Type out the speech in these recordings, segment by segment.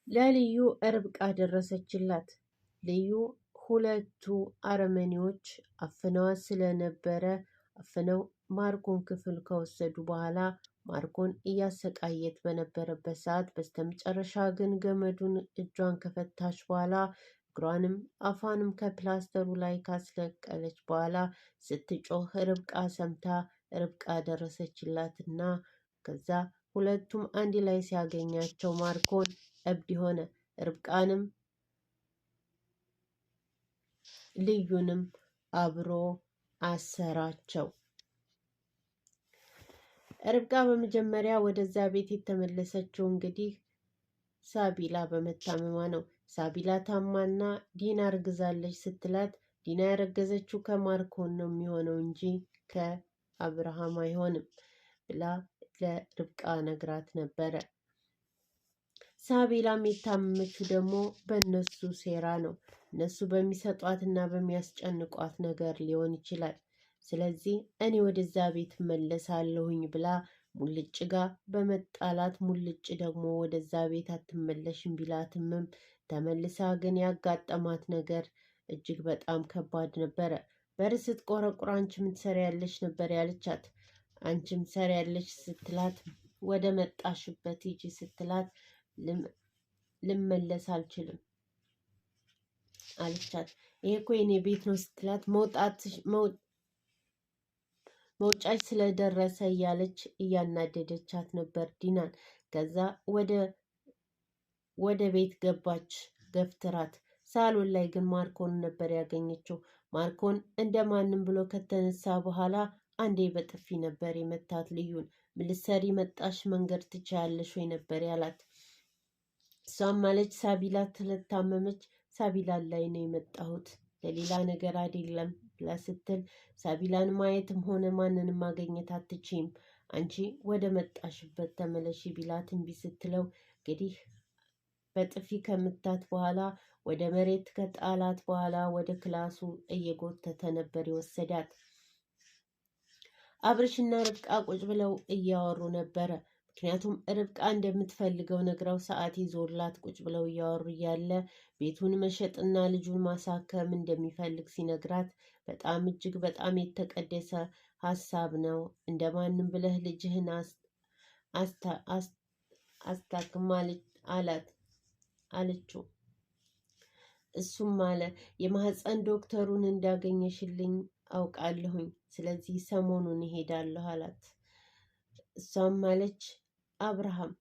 ለልዩ ርብቃ ደረሰችላት። ልዩ ሁለቱ አረመኔዎች አፍነዋት ስለነበረ አፍነው ማርኮን ክፍል ከወሰዱ በኋላ ማርኮን እያሰቃየት በነበረበት ሰዓት በስተመጨረሻ ግን ገመዱን እጇን ከፈታች በኋላ እግሯንም አፏንም ከፕላስተሩ ላይ ካስለቀለች በኋላ ስትጮህ ርብቃ ሰምታ ርብቃ ደረሰችላትና ከዛ ሁለቱም አንድ ላይ ሲያገኛቸው ማርኮን እብድ ሆነ። ርብቃንም ልዩንም አብሮ አሰራቸው። ርብቃ በመጀመሪያ ወደዛ ቤት የተመለሰችው እንግዲህ ሳቢላ በመታመሟ ነው። ሳቢላ ታማና ዲና እርግዛለች ስትላት ዲና ያረገዘችው ከማርኮን ነው የሚሆነው እንጂ ከአብርሃም አይሆንም ብላ ለርብቃ ነግራት ነበረ። ሳቢላም የታመመችው ደግሞ በእነሱ ሴራ ነው። እነሱ በሚሰጧትና በሚያስጨንቋት ነገር ሊሆን ይችላል። ስለዚህ እኔ ወደዛ ቤት መለሳለሁኝ ብላ ሙልጭ ጋር በመጣላት ሙልጭ ደግሞ ወደዛ ቤት አትመለሽም ቢላትምም ተመልሳ ግን ያጋጠማት ነገር እጅግ በጣም ከባድ ነበረ። በር ስትቆረቁር አንቺ ምን ትሰሪያለሽ ነበር ያለቻት። አንቺ ምን ትሰሪያለሽ ስትላት ወደ መጣሽበት ሂጂ ስትላት ልመለስ አልችልም አለቻት። ይሄ እኮ የኔ ቤት ነው ስትላት መውጫች ስለደረሰ እያለች እያናደደቻት ነበር ዲናን። ከዛ ወደ ቤት ገባች ገፍትራት። ሳሎን ላይ ግን ማርኮን ነበር ያገኘችው። ማርኮን እንደማንም ብሎ ከተነሳ በኋላ አንዴ በጥፊ ነበር የመታት ልዩን። ምን ልትሰሪ መጣሽ? መንገድ ትችያለሽ ወይ ነበር ያላት። እሷም ማለች ሳቢላ ስለታመመች ሳቢላን ላይ ነው የመጣሁት ለሌላ ነገር አይደለም ብላ ስትል ሳቢላን ማየትም ሆነ ማንንም ማግኘት አትችይም፣ አንቺ ወደ መጣሽበት ተመለሺ ቢላት እምቢ ስትለው እንግዲህ በጥፊ ከምታት በኋላ ወደ መሬት ከጣላት በኋላ ወደ ክላሱ እየጎተተ ነበር የወሰዳት። አብርሽና ርብቃ ቁጭ ብለው እያወሩ ነበረ። ምክንያቱም ርብቃ እንደምትፈልገው ነግራው ሰዓት ይዞላት ቁጭ ብለው እያወሩ እያለ ቤቱን መሸጥና ልጁን ማሳከም እንደሚፈልግ ሲነግራት በጣም እጅግ በጣም የተቀደሰ ሀሳብ ነው፣ እንደማንም ብለህ ልጅህን አስታክም አለችው። እሱም አለ የማህፀን ዶክተሩን እንዳገኘሽልኝ አውቃለሁኝ፣ ስለዚህ ሰሞኑን እሄዳለሁ አላት። እሷም አለች አብርሃም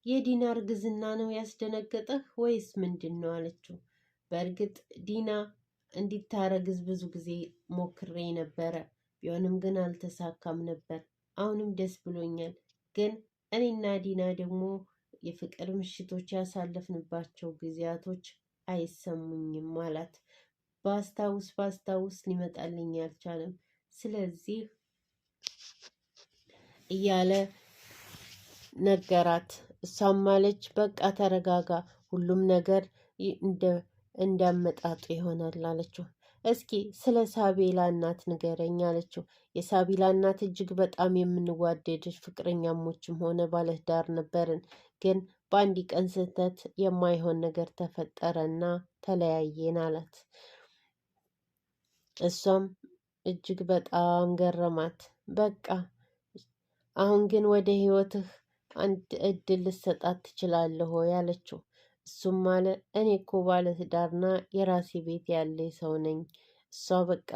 የዲና እርግዝና ነው ያስደነገጠህ ወይስ ምንድን ነው አለችው። በእርግጥ ዲና እንዲታረግዝ ብዙ ጊዜ ሞክሬ ነበረ፣ ቢሆንም ግን አልተሳካም ነበር። አሁንም ደስ ብሎኛል፣ ግን እኔና ዲና ደግሞ የፍቅር ምሽቶች ያሳለፍንባቸው ጊዜያቶች አይሰሙኝም አላት። ባስታውስ ሊመጣልኝ አልቻለም። ስለዚህ እያለ ነገራት። እሷም ማለች በቃ ተረጋጋ፣ ሁሉም ነገር እንዳመጣጡ ይሆናል አለችው። እስኪ ስለ ሳቤላ እናት ንገረኝ አለችው። የሳቤላ እናት እጅግ በጣም የምንዋደድ ፍቅረኛሞችም ሆነ ባለትዳር ነበርን፣ ግን በአንድ ቀን ስህተት የማይሆን ነገር ተፈጠረና ተለያየን አላት። እሷም እጅግ በጣም ገረማት። በቃ አሁን ግን ወደ ህይወትህ አንድ እድል ልሰጣት ትችላለህ ወይ አለችው። እሱም አለ እኔ እኮ ባለትዳርና የራሴ ቤት ያለ ሰው ነኝ፣ እሷ በቃ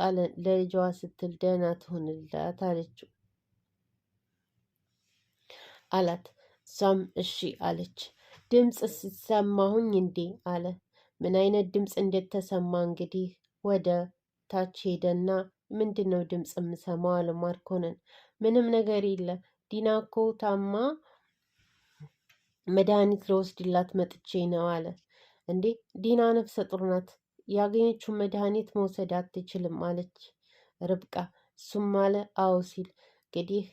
ለልጇ ስትል ደህና ትሆንላት አላት። እሷም እሺ አለች። ድምፅ ሲሰማሁኝ እንዴ አለ። ምን አይነት ድምፅ እንደተሰማ እንግዲህ ወደ ታች ሄደና ምንድን ነው ድምፅ የምሰማው አለ ማርኮንን። ምንም ነገር የለ ዲና እኮ ታማ መድኃኒት ለወስድላት መጥቼ ነው አለ። እንዴ ዲና ነፍሰ ጡር ናት፣ ያገኘችውን መድኃኒት መውሰድ አትችልም አለች ርብቃ። እሱም አለ አዎ ሲል እንግዲህ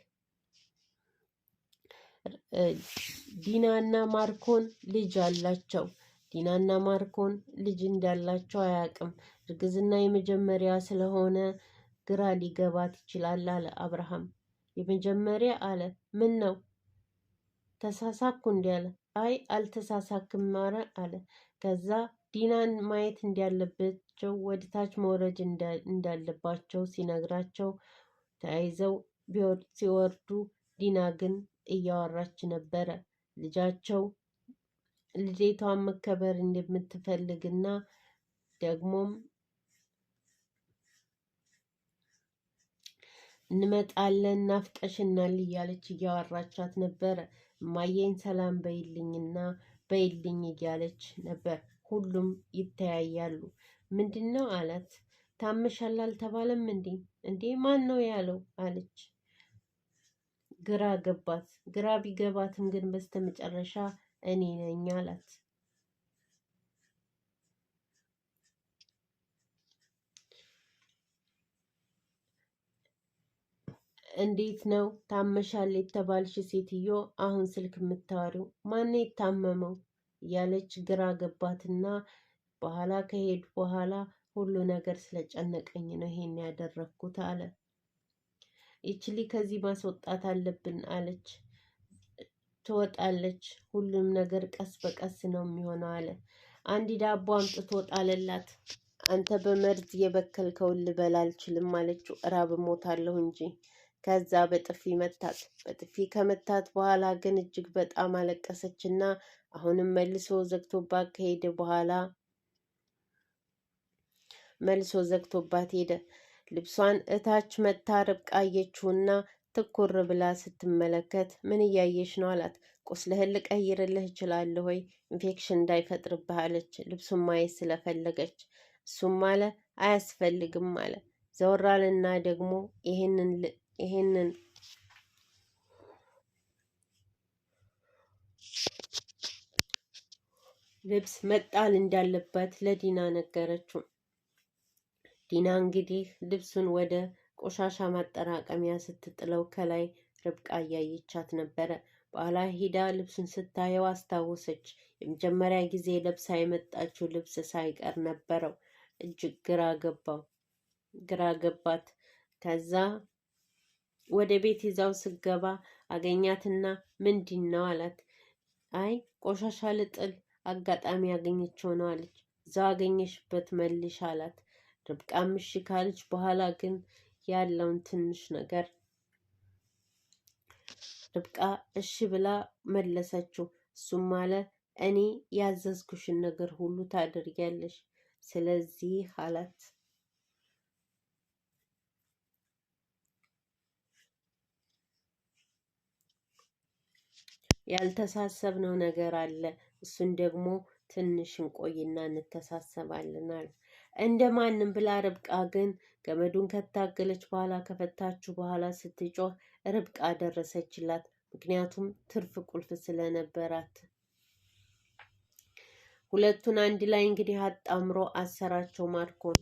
ዲናና ማርኮን ልጅ አላቸው። ዲናና ማርኮን ልጅ እንዳላቸው አያውቅም። እርግዝና የመጀመሪያ ስለሆነ ግራ ሊገባት ይችላል አለ አብርሃም። የመጀመሪያ አለ ምን ነው ተሳሳኩ እንዲ አለ። አይ አልተሳሳክም ማረ አለ። ከዛ ዲናን ማየት እንዳለባቸው ወደታች መውረድ እንዳለባቸው ሲነግራቸው ተያይዘው ሲወርዱ ዲና ግን እያወራች ነበረ። ልጃቸው ልዴቷን መከበር እንደምትፈልግና ደግሞም እንመጣለን ናፍቀሽናል እያለች እያወራቻት ነበረ። እማዬን ሰላም በይልኝና በይልኝ እያለች ነበር። ሁሉም ይተያያሉ። ምንድን ነው አላት። ታመሻል አልተባለም እንዴ? እንዴ ማን ነው ያለው አለች። ግራ ገባት። ግራ ቢገባትም ግን በስተመጨረሻ እኔ ነኝ አላት። እንዴት ነው ታመሻል የተባልሽ ሴትዮ አሁን ስልክ የምታወሪው? ማነው የታመመው? እያለች ግራ ገባትና በኋላ ከሄዱ በኋላ ሁሉ ነገር ስለጨነቀኝ ነው ይሄን ያደረግኩት አለ። ይችሊ ከዚህ ማስወጣት አለብን አለች። ትወጣለች። ሁሉም ነገር ቀስ በቀስ ነው የሚሆነው አለ። አንድ ዳቦ አምጥቶ ጣለላት። አንተ በመርዝ የበከልከውን ልበላ አልችልም አለችው። እራብ ሞታለሁ እንጂ። ከዛ በጥፊ መታት። በጥፊ ከመታት በኋላ ግን እጅግ በጣም አለቀሰችና አሁንም መልሶ ዘግቶባት ከሄደ በኋላ መልሶ ዘግቶባት ሄደ። ልብሷን እታች መታ ርብቃ አየችውና ትኩር ብላ ስትመለከት ምን እያየሽ ነው አላት። ቁስልህን ልቀይርልህ እችላለሁ ወይ ኢንፌክሽን እንዳይፈጥርብህ አለች። ልብሱን ማየት ስለፈለገች እሱም አለ አያስፈልግም አለ። ዘወራልና ደግሞ ይሄንን ልብስ መጣል እንዳለበት ለዲና ነገረችው። ዲና እንግዲህ ልብሱን ወደ ቆሻሻ ማጠራቀሚያ ስትጥለው ከላይ ርብቃ እያየቻት ነበረ። በኋላ ሂዳ ልብሱን ስታየው አስታወሰች። የመጀመሪያ ጊዜ ለብሳ የመጣችው ልብስ ሳይቀር ነበረው። እጅግ ግራ ገባት። ከዛ ወደ ቤት ይዛው ስገባ አገኛትና ምንድን ነው አላት። አይ ቆሻሻ ልጥል አጋጣሚ ያገኘችው ነው አለች። እዛው አገኘሽበት መልሽ አላት። ርብቃም እሺ ካለች በኋላ ግን ያለውን ትንሽ ነገር ርብቃ እሺ ብላ መለሰችው። እሱም አለ እኔ ያዘዝኩሽን ነገር ሁሉ ታደርጊያለሽ፣ ስለዚህ አላት። ያልተሳሰብነው ነገር አለ። እሱን ደግሞ ትንሽ እንቆይና እንተሳሰባለን አለ። እንደማንም ብላ ርብቃ ግን ገመዱን ከታገለች በኋላ ከፈታችሁ በኋላ ስትጮህ ርብቃ ደረሰችላት። ምክንያቱም ትርፍ ቁልፍ ስለነበራት። ሁለቱን አንድ ላይ እንግዲህ አጣምሮ አሰራቸው ማርኮን።